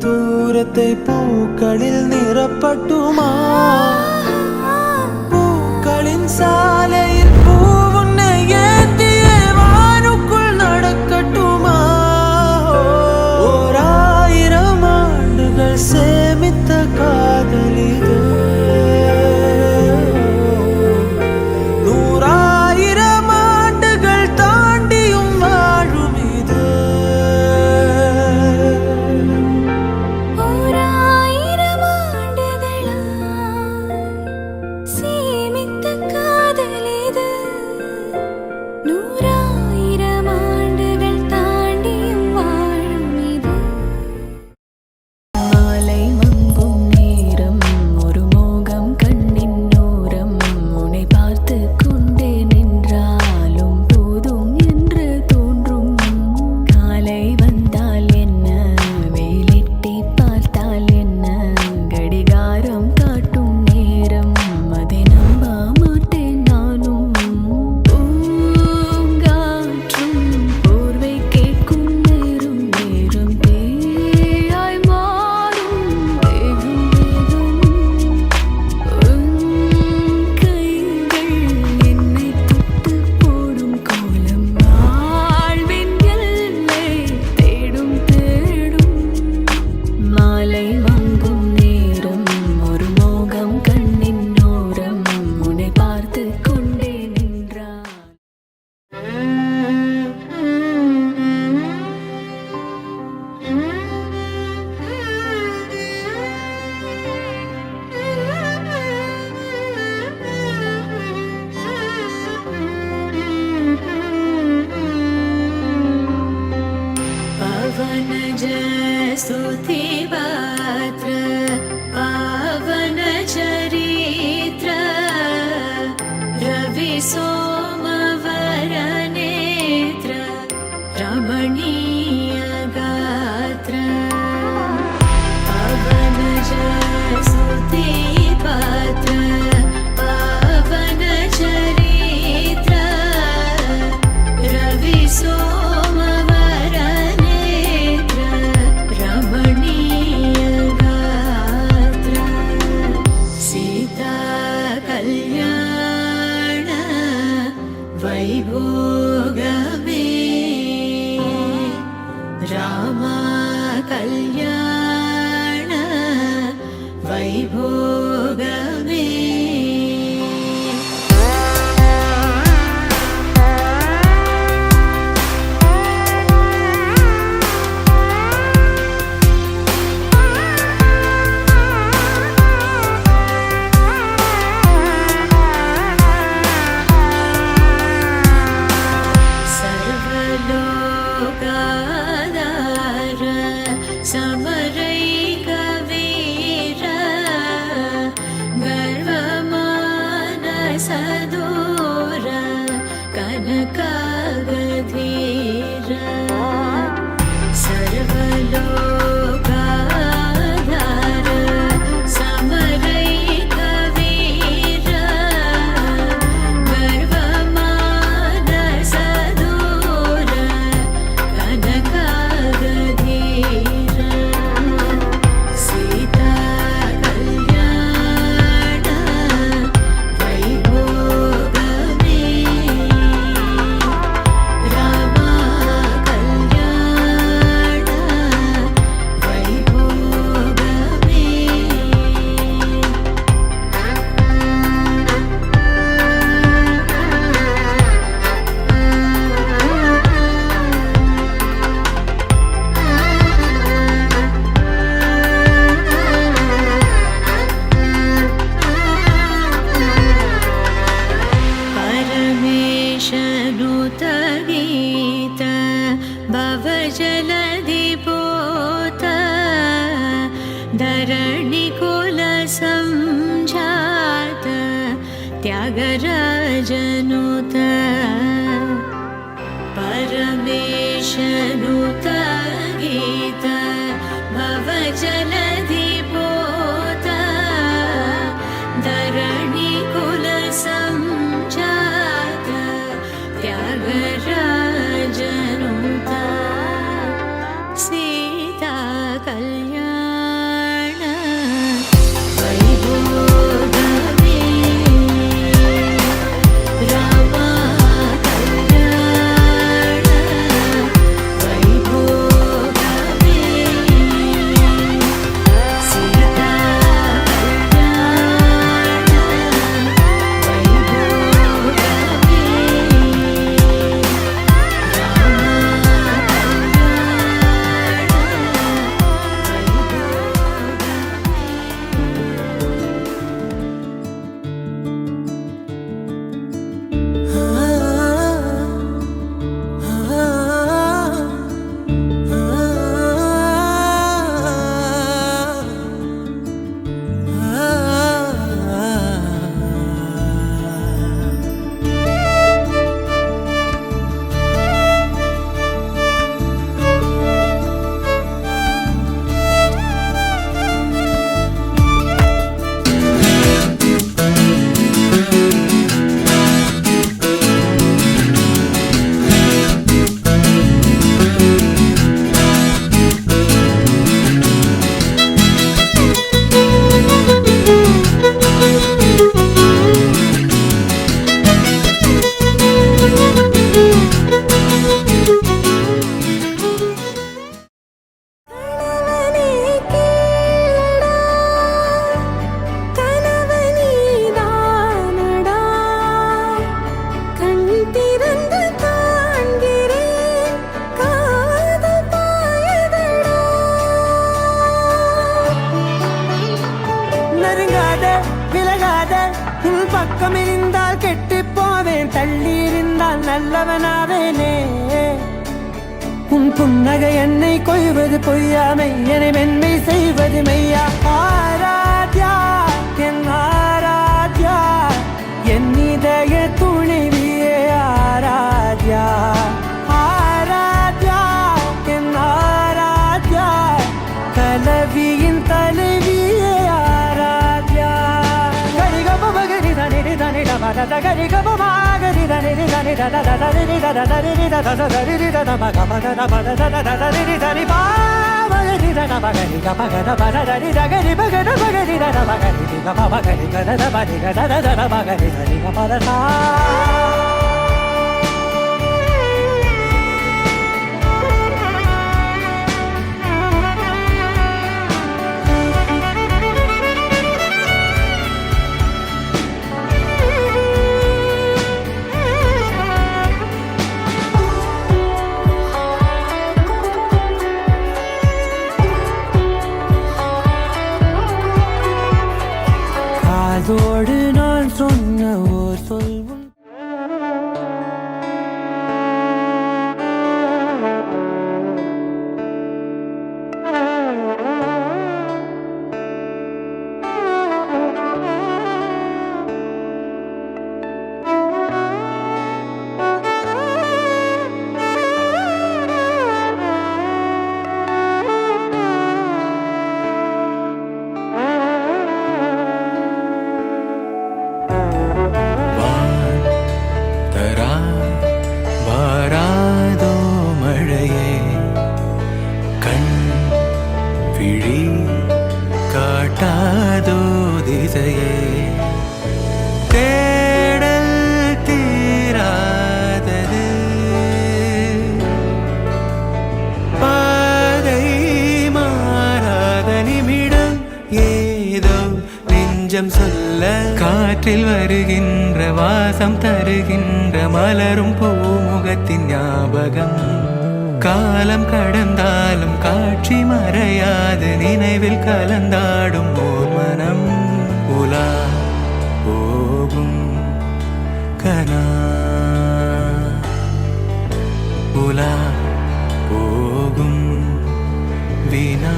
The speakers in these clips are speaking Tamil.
தூரத்தை பூக்களில் நிரப்பட்டுமா? பூக்களின் சாலையில் பூவுன்னை ஏந்திய வானுக்குள் நடக்கட்டுமா? 1000 ஆண்டுகள் சேமித்த காதலிது, 100,000 ஆண்டுகள் தாண்டியும் வாழும் இது. स्तुतिपात्र पावन चरित्र रवि सोमवर नेत्र रमणीय गात्र पावन स्तुतिपात्र पावन चरित्र रवि सोमवर नेत्र रमणीय गात्र सीता कल्याण वैभोगमे रामा कल्याण वैभोगमे सर्वलोकाधार सम त्यागराजनुत परमेशनुत गीत भवजलधि पोत धरणि कुल संजात त्यागराजनुत सीता कल्याण वैभोगमे रामा कल्याण वैभोगमे सीता कल्याण वैभोगमे பக்கமிருந்தால் கெட்டு போவேன், தள்ளி இருந்தால் நல்லவனாவேனே. உன் புன்னகை என்னை கொய்வது பொய்யாமை, என்னை மென்மை செய்வது மெய்யா. ஆராத்யா என் ஆராத்யா, என் இதய துணைவியே ஆராத்யா. ஆராத்யா என் Aradhya, கலவியின் தலைவியே Aradhya. Gari ga ma gari da ni da ni da da da da ni da da da ni da da da da ni da da ma ga ma ga da ba da da da da ni da ni ba ma ni da da ba ga ni ga ma ga da ba da da ni da ga ni ba ga da ba ga ni da da ba ga ni ga ma ba ga ni ga da da ba ni ga da da da ba ga ni da ni ga ma da sa. அதோடு நான் சொன்ன ஓர் சொல்வும் காட்டாதோ திசையே, தேடல் தீராதது, பாதை மாறாத நிமிடம் ஏதோ நெஞ்சம் சொல்ல, காற்றில் வருகின்ற வாசம் தருகின்ற மலரும் பூமுகத்தின் ஞாபகம். காலம் கடந்தாலும் காட்சி மறையாது, நினைவில் கலந்தாடும் ஓர் மனம். உலா போகும் கனா, உலா போகும் வினா.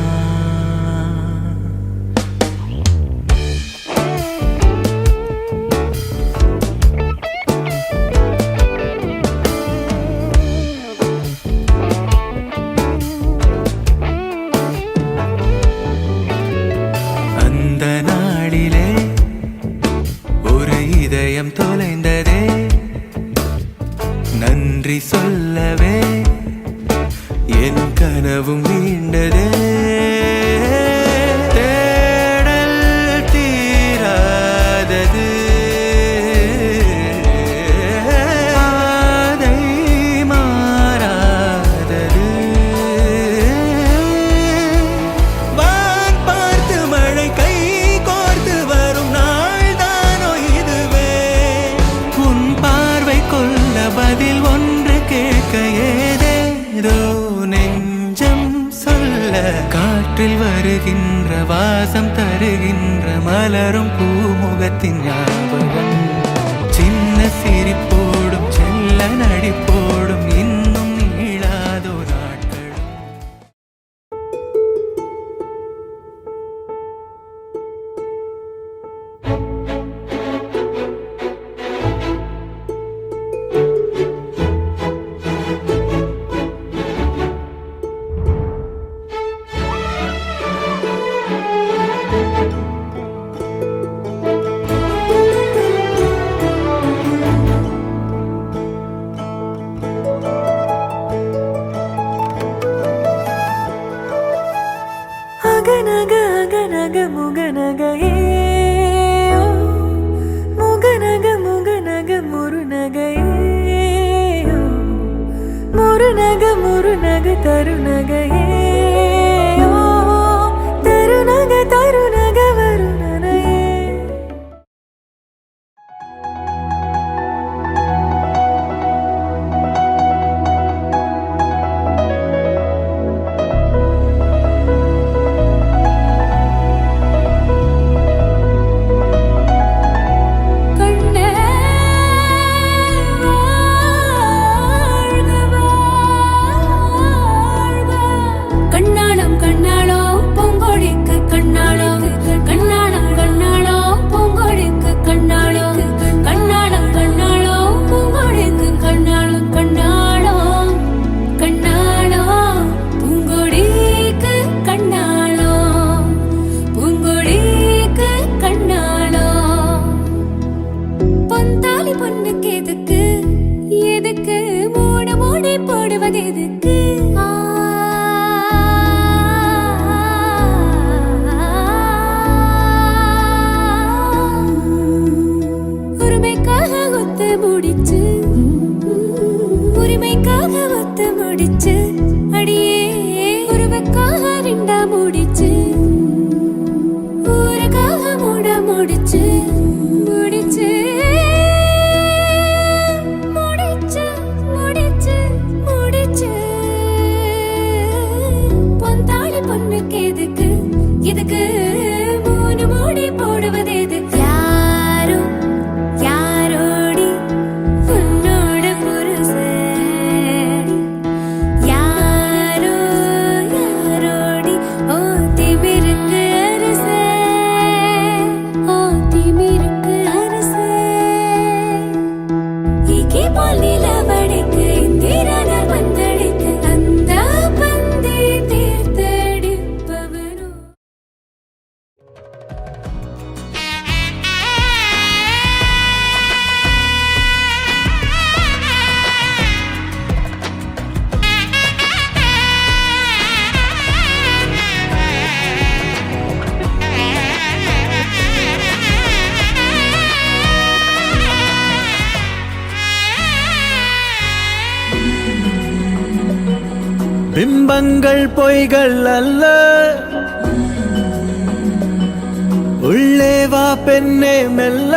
இதயம் தொலைந்ததே நன்றி சொல்லவே என் கனவும் மீண்டதே தேடல் தீராதது பாதை மாறாதது வான் பார்த்து மழை கை கோர்த்து வரும் நாள் தானோ இதுவே உன் பார்வை கொள்ள பதில் ஒன்று கேட்க ஏதேதோ நெஞ்சம் சொல்ல காற்றில் வருகின்ற வாசம் தருகின்ற மலரும் பூமுகத்தின் ஞாபகம் சின்ன சிரிப்போடும் செல்ல நடிப்போடும் இன்னும் நீளாதோ நாட்களும் அகநக அகநக முகநக முகநக முகநக முருநக முருநக முருநக தருநக தருநக தருநக வருணனையே கண்ணாளம் கண்ணாளோ பொங்கொழிக்கு கண்ணாளோ கண்ணாளம் கண்ணாளோ பொங்கொழிக்கு கண்ணாளோ கண்ணாளம் கண்ணாளோ பொங்கொழிக்கு கண்ணாளம் கண்ணாளோ கண்ணாளோ பூங்கொடிக்கு கண்ணாளோ பூங்கொடிக்கு கண்ணாளோ பொந்தாலி பொண்ணுக்கு எதுக்கு எதுக்கு மூட மூடி போடுவது எதுக்கு உரிமைக்காக ஒத்து முடிச்சு உரிமைக்காக ஒத்து முடிச்சு அடியே உருவக்காக ரெண்டா முடிச்சு ஊருக்காக மூட முடிச்சு முடிச்சு முடிச்சு முடிச்சு முடிச்சு பொந்தாளி பொண்ணுக்கு எதுக்கு எதுக்கு மூணு மூடி போடுவது எதுக்கு யாரோ யாரோடி உன்னோட புருஷடி யாரோ யாரோடி ஓ திமிருக்கு அரசே ஓ திமிருக்கு அரசே ஈகே போல் நிலவடைக்கு இந்திரனர் வந்தடைக்கு அந்த பந்தி தீர்த்தடிப்பவனோ பிம்பங்கள் பொய்கள் அல்ல உள்ளே வா பெண்ணே மெல்ல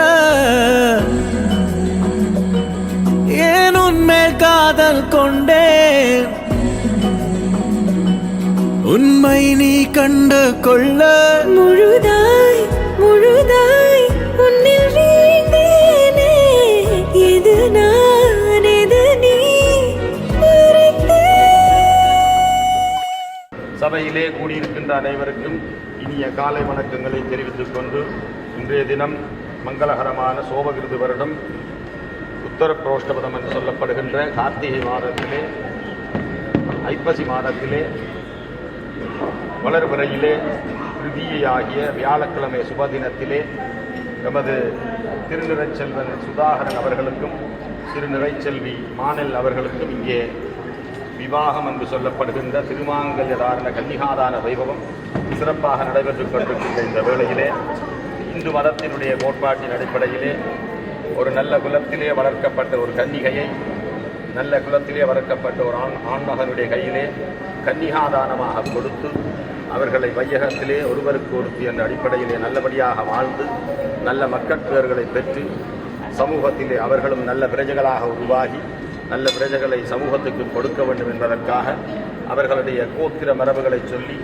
ஏன் உன்மேல் காதல் கொண்டேன் உண்மை நீ கண்டு கொள்ள முழுதாய் முழுதாய் உன்னில் வீழ்ந்தேனே எது நான் எது நீ சபையிலே கூடியிருக்கின்ற அனைவருக்கும் இனிய காலை வணக்கங்களை தெரிவித்துக் கொண்டு இன்றைய தினம் மங்களகரமான சோபகிருது வருடம் உத்தர புரோஷ்டபதம் என்று சொல்லப்படுகின்ற கார்த்திகை மாதத்திலே ஐப்பசி மாதத்திலே வளர்வரையிலே திருதியாகிய வியாழக்கிழமை சுபதினத்திலே எமது திருநிறைச்செல்வன் சுதாகரன் அவர்களுக்கும் திருநிறைச்செல்வி மானல் அவர்களுக்கும் இங்கே விவாகம் என்று சொல்லப்படுகின்ற திருமாங்கல்ய தாரண கன்னிகாதான வைபவம் சிறப்பாக நடைபெற்றுக் கொண்டிருக்கின்ற இந்த வேளையிலே இந்து மதத்தினுடைய கோட்பாட்டின் அடிப்படையிலே ஒரு நல்ல குலத்திலே வளர்க்கப்பட்ட ஒரு கன்னிகையை நல்ல குலத்திலே வளர்க்கப்பட்ட ஒரு ஆண்மகனுடைய கையிலே கன்னிகாதானமாக கொடுத்து அவர்களை வையகத்திலே ஒருவருக்கு ஒருத்தி என்ற அடிப்படையிலே நல்லபடியாக வாழ்ந்து நல்ல மக்கட்பேறுகளை பெற்று சமூகத்திலே அவர்களும் நல்ல பிரஜைகளாக உருவாகி நல்ல பிரஜைகளை சமூகத்துக்கு கொடுக்க வேண்டும் என்பதற்காக அவர்களுடைய கோத்திர மரபுகளை சொல்லி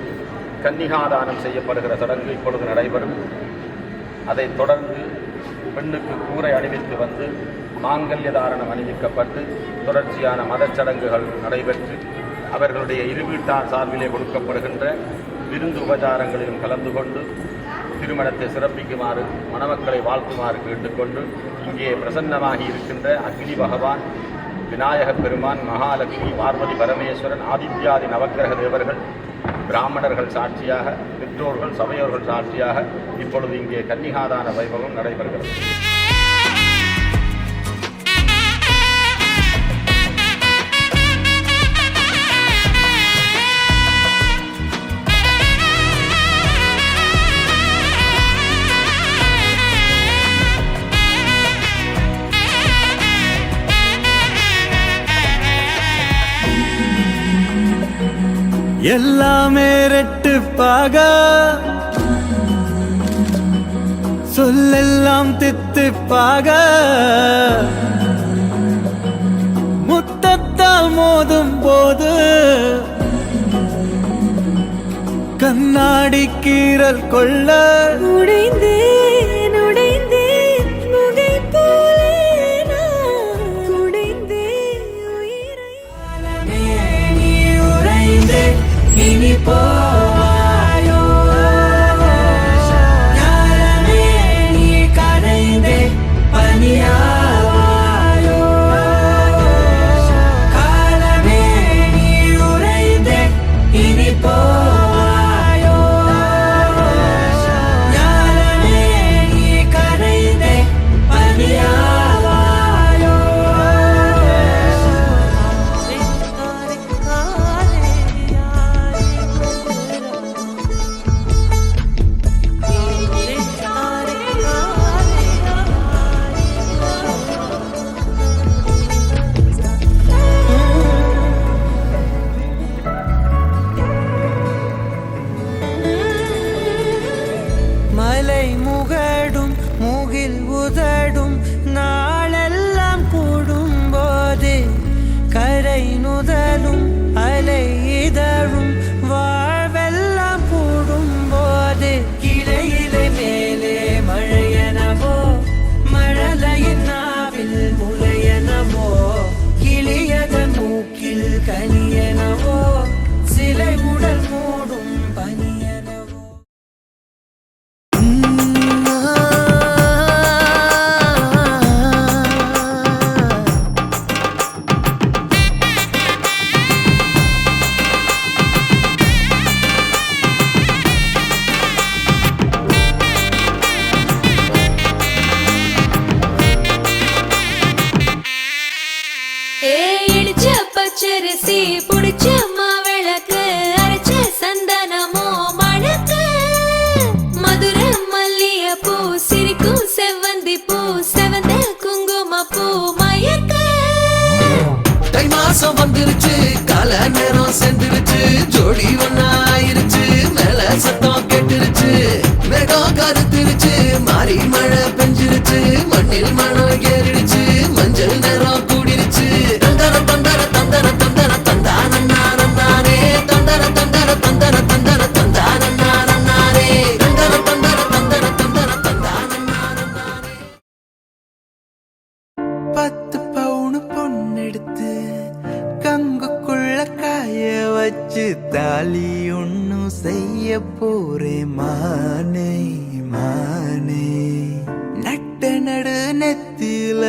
கன்னிகாதானம் செய்யப்படுகிற சடங்கு இப்பொழுது நடைபெறும். அதைத் தொடர்ந்து பெண்ணுக்கு கூரை அணிவித்து வந்து மாங்கல்ய தாரணம் அணிவிக்கப்பட்டு தொடர்ச்சியான மதச்சடங்குகள் நடைபெற்று அவர்களுடைய இருவீட்டார் சார்பிலே கொடுக்கப்படுகின்ற விருந்து உபச்சாரங்களிலும் கலந்து கொண்டு திருமணத்தை சிறப்பிக்குமாறு மணமக்களை வாழ்த்துமாறு கேட்டுக்கொண்டு இங்கே பிரசன்னமாகி இருக்கின்ற அக்னி பகவான், விநாயகப் பெருமான், மகாலட்சுமி, பார்வதி பரமேஸ்வரன், ஆதித்யாதி நவக்கிரக தேவர்கள், பிராமணர்கள் சாட்சியாக, பெற்றோர்கள் சபையோர்கள் சாட்சியாக இப்பொழுது இங்கே கன்னிகாதான வைபவம் நடைபெறுகிறது. எல்லாமே ரெட்டுப்பாக சொல்லெல்லாம் தித்திப்பாக முத்தத்தால் மோதும் போது கண்ணாடி கீறல் கொள்ள உடைந்தேன் உடைந்தேன் நுகை போலே நான் உடைந்தேன் உயிரை நீ உறைந்தே இனி போவாயோ ஞானமே நீ கரைந்தே பனியாவாயோ காலமே நீ உறைந்தே இனி போவாயோ ஞானமே நீ கரைந்தே பனியாவாயோ மலை முகடும் முகில் உதடும் நாளெல்லாம் கூடும் போது கரை நுதலும் அலை இதழும் வாழ்வெல்லாம் கூடும் போது கிளையிலை மேலே மழையனவோ மழலையின் நாவில் முளையனவோ கிளியதன் மூக்கில் கனியனவோ சிலை உடல் மூடும் பனியனவோ இடிச்ச பச்சரிசி புடிச்ச மாவிளக்கு அரைச்ச சந்தனமோ மணக்கு மதுர மல்லிய பூ சிரிக்கும் செவ்வந்தி பூ செவந்த குங்கும பூ மயக்க தை மாசம் வந்துருச்சு கால நேரம் சென்றுருச்சு ஜோடி ஒன்னாயிருச்சு மேல சத்தம் கெட்டுருச்சு மேகம் கருத்துருச்சு மாறி மழை பெஞ்சிருச்சு மண்ணில் மணம் ஏறிடுச்சு மஞ்சள் நேரம் கூடிருச்சு தந்தர தந்தர தந்தர தந்தர தந்தானே தந்தர தந்தர தந்தர தந்தர தந்தானே தந்தர தந்தர தந்தர தந்தர தந்தானே 10 பவுன் பொண்ணெடுத்து கங்குக்குள்ள காய வச்சு தாலி ஒன்னும் செய்ய போறே மானே மானே நட்ட நடு நெத்தில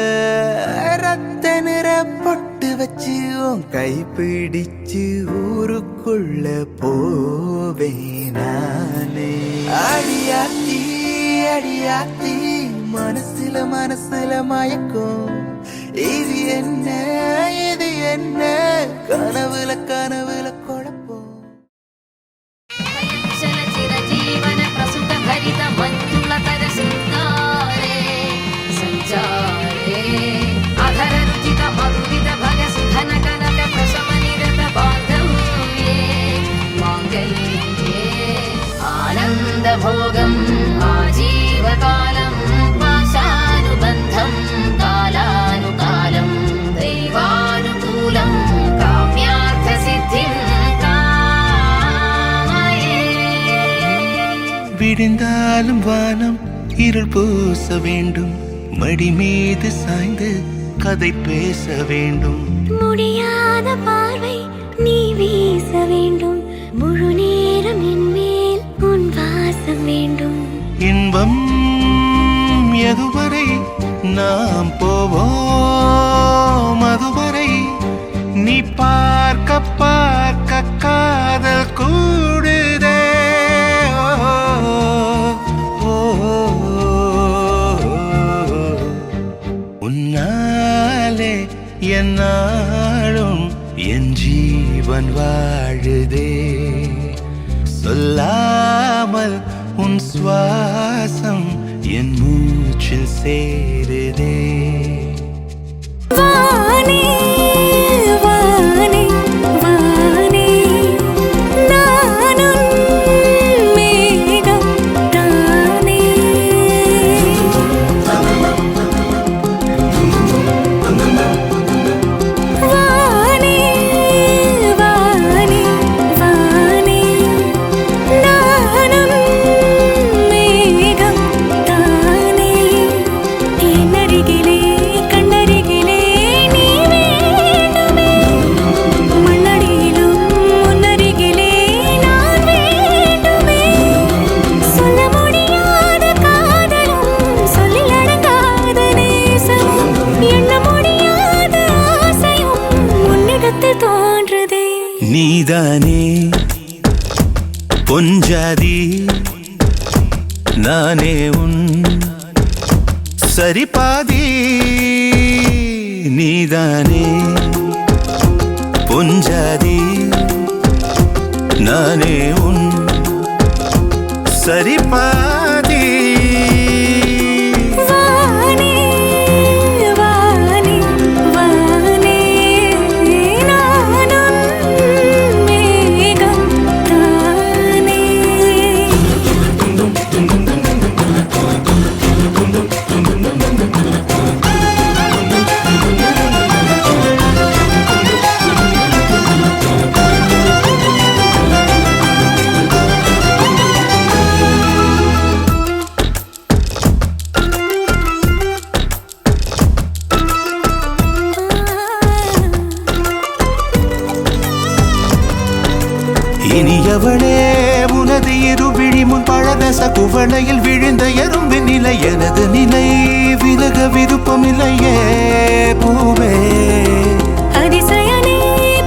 ரத்த நிற பொட்டு வச்சு உன் கை பிடிச்சு ஊருக்குள்ள போவே நானே அடியாத்தி அடியாத்தி மனசுல மனசுல மயக்கும். இது என்ன இது என்ன கனவுல கனவுல குழப்பம். ಚಿರಜೀವನ ಪ್ರಸುತ ಭರಿತ ಮಂಜುಳತರ ಸಿಂಗಾರೆ ಸಂಚಾರೇ ಅಧರ ರುಚಿತ ಮಧುರಿತ ಭಗ ಸುಧನ ಕನಕ ಪ್ರಶಮ ನಿರತ ಬಾಂಧವ್ಯೇ ಮಾಂಗಲ್ಯೇ ಆನಂದ ಭೋಗಂ ಆಜೀವಕಾಲಂ ಪಾಶಾನುಬಂಧಂ ಕಾಲಾನುಕಾಲಂ ದೈವಾನುಕೂಲಂ ಕಾಮ್ಯಾರ್ಥ ಸಿದ್ಧಿಂ விடிந்தாலும் வானம் இருள் பூச வேண்டும். மடி மீது சாய்ந்து கதை பேச வேண்டும். முடியாத பார்வை நீ வீச வேண்டும். முழு நேரம் என் மேல் உன் வாசம் வேண்டும். இன்பம் எதுவரை நாம் போவோம் அதுவரை நீ பார்க்க பார்க்க காதல் கூடுதே. உன்னாலே என்னாலும் என் ஜீவன் வாழுதே. சொல்லாமல் உன் சுவாசம் என் மூச்சில் சேருதே. வானே வானே வானே நானும் மேகம் தானே. வானே வானே வானே நானும் மேகம் தானே. என்னருகிலே கண்ணருகிலே நீ வேண்டுமே. மண்ணடியிலும் முன்னருகிலே நான் வேண்டுமே. சொல்ல முடியாத காதலும் சொல்லில் அடங்காத நேசமும் எண்ண முடியாத ஆசையும் உன்னிடத்தில் தோன்றுதே. நீதானே பொஞ்சாதி நானே உன் சரிபாதி. நீதானே பொஞ்சாதி நானே உன் சரிபாதி. வானே வானே வானே நானும் மேகம் தானே. இனியவளே உனது இருவிழி முன் பழதச குவளையில் விழுந்த எறும்பு நிலை எனது நிலை விலக விருப்பமில்லையே பூவே. அதிசயனே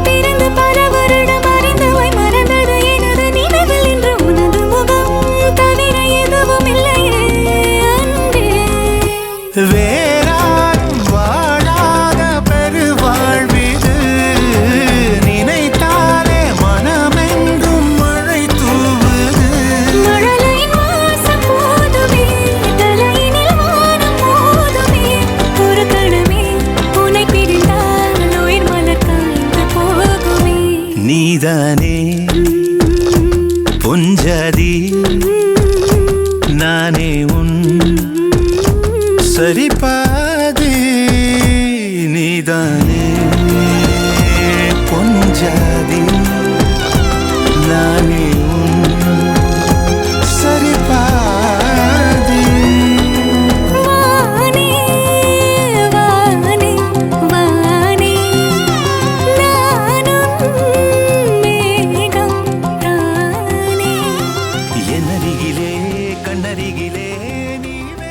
பிறந்து பல வருடம் அறிந்தவை மறந்தது எனது நினைவில் இன்று உனது முகம் தவிர எதுவும் இல்லையே அன்பே. வேறாரும் வாழாத பெருவாழ்விது நினைத்தாலே மனமெங்கும் மழை தூவுது. மழலையின் வாசம் போதுமே தலையினில் வானம் போதுமே. ஒரு கணமே உன்னை பிரிந்தால் உயிர் மலர் காய்ந்து போகுமே. நீதானே பொஞ்சாதி நானே உன் சரிபாதி. நீதானே பொஞ்சாதி நானே உன் சரிபாதி. வானே வானே வானே நானும் மேகம் தானே. என்னருகிலே கண்ணருகிலே நீ வேண்டும்.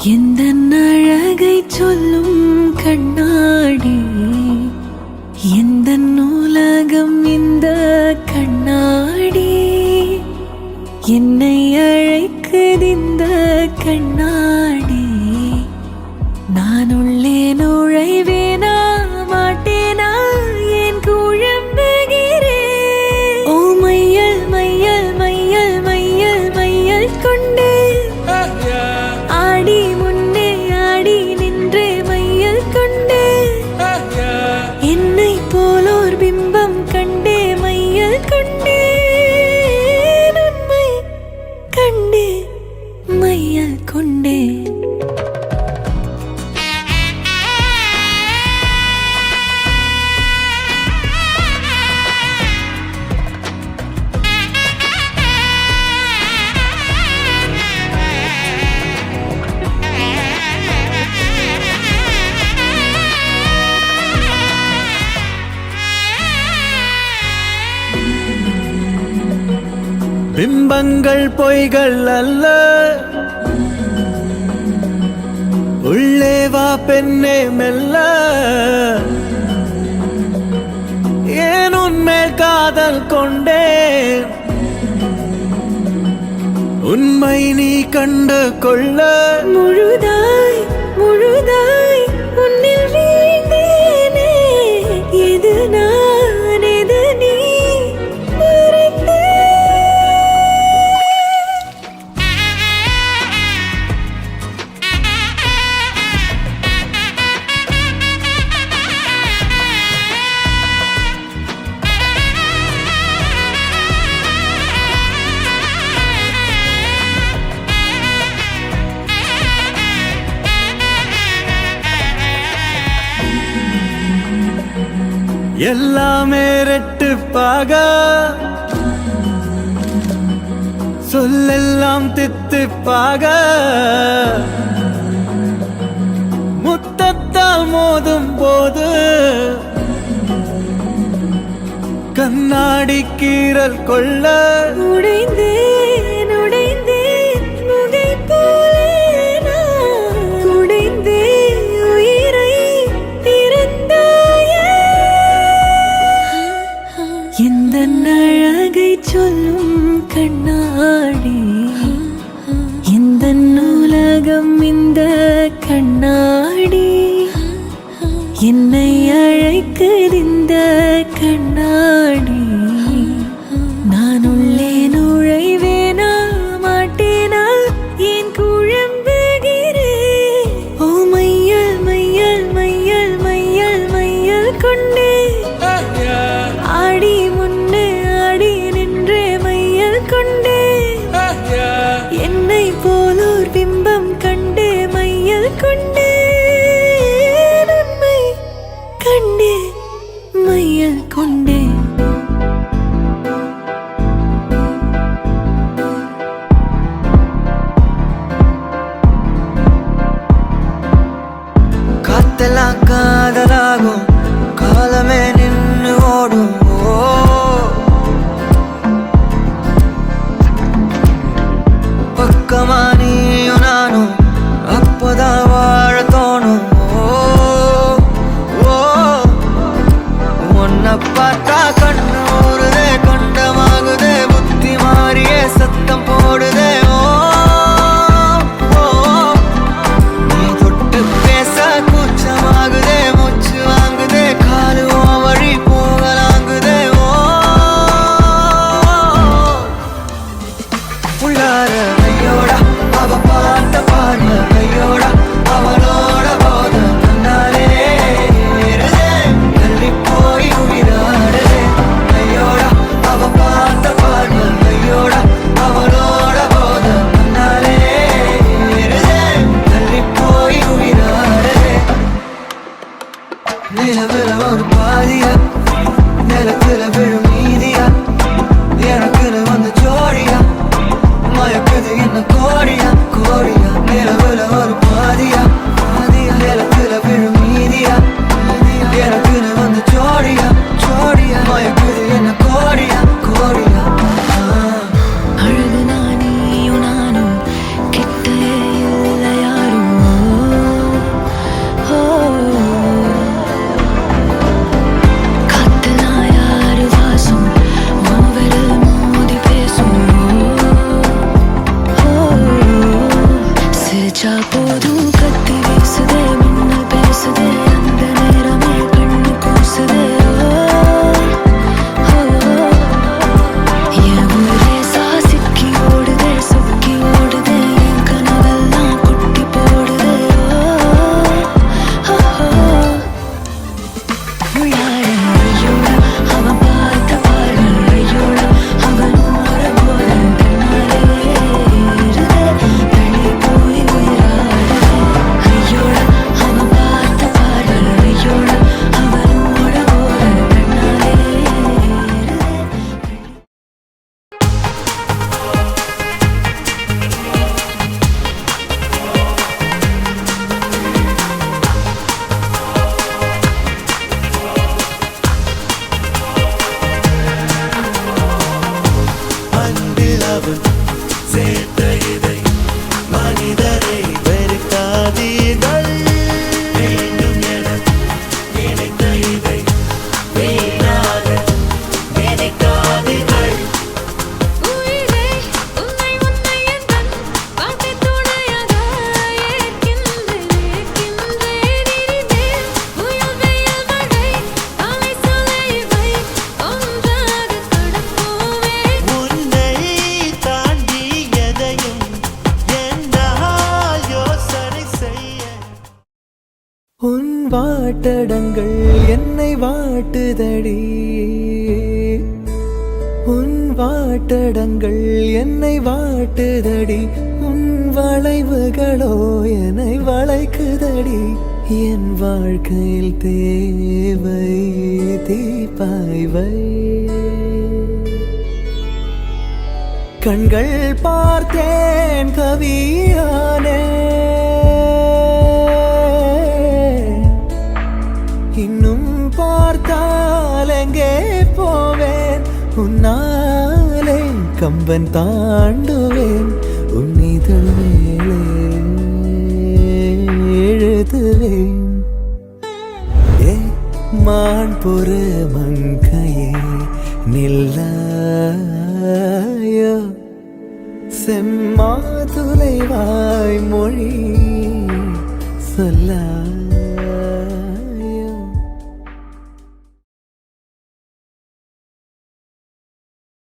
எந்த அழகை சொல்லும் கண்ணாடி, எந்த உலகம் இந்த கண்ணாடி, என்னை அழைக்குது இந்த கண்ணாடி. நான் உள்ளே நுழைவேனா மாட்டேனா என் குழம்புகிறேன். ஓ மையல் மையல் மையல் மையல் மையல் கொண்டு ஆடி முன்னே ஆடி நின்று மையல் கொண்டு என்னை போலோர் பிம்பம் கண்டே மையல் கொண்டே உண்மை கண்டே மையல் கொண்டே. பிம்பங்கள் பொய்கள் அல்ல, உள்ளே வா பெண்ணே மெல்ல. ஏன் உன்மேல் காதல் கொண்டேன், உண்மை நீ கண்டு கொள்ள. முழுதாய் முழுதாய் உன்னில் வீழ்ந்தேனே, எது நான் எது நீ மறைந்தேன். எல்லாமே ரெட்டுப்பாக, சொல்லெல்லாம் தித்திப்பாக, முத்தத்தால் மோதும் போது கண்ணாடி கீறல் கொள்ள. உடைந்தேன் உடைந்தேன் முகை போலே நான், உடைந்தேன் உயிரை திறந்தாயே. எந்த அழகை சொல்லும் கண்ணாடி, எந்த உலகம் இந்த கண்ணாடி, என்னை அழைக்குது இந்த கண்ணாடி. நான் உள்ளே நுழைவேனா மாட்டேனா என் குழம்புகிறேன். ஓ மையல் மையல் மையல் மையல் மையல் கொண்டே ஆடி முன்னே ஆடி நின்றே வாட்டடங்கள் என்னை வாட்டுதடி உன் வாட்டடங்கள் என்னை வாட்டுதடி உன் வளைவுகளோ என்னை வளைக்குதடி என் வாழ்க்கையில் தேவை தீபாய்வை கண்கள் பார்த்தேன் கவியானே இன்னும் பார்த்தால் எங்கே போவேன் உன்னாலே கம்பன் தாண்டுவேன் உன் இதழ் மேலே எழுதுவேன் ஏ மான் பொறு மங்கையே நில்லாயோ செம்மாதுளை வாய் மொழி சொல்ல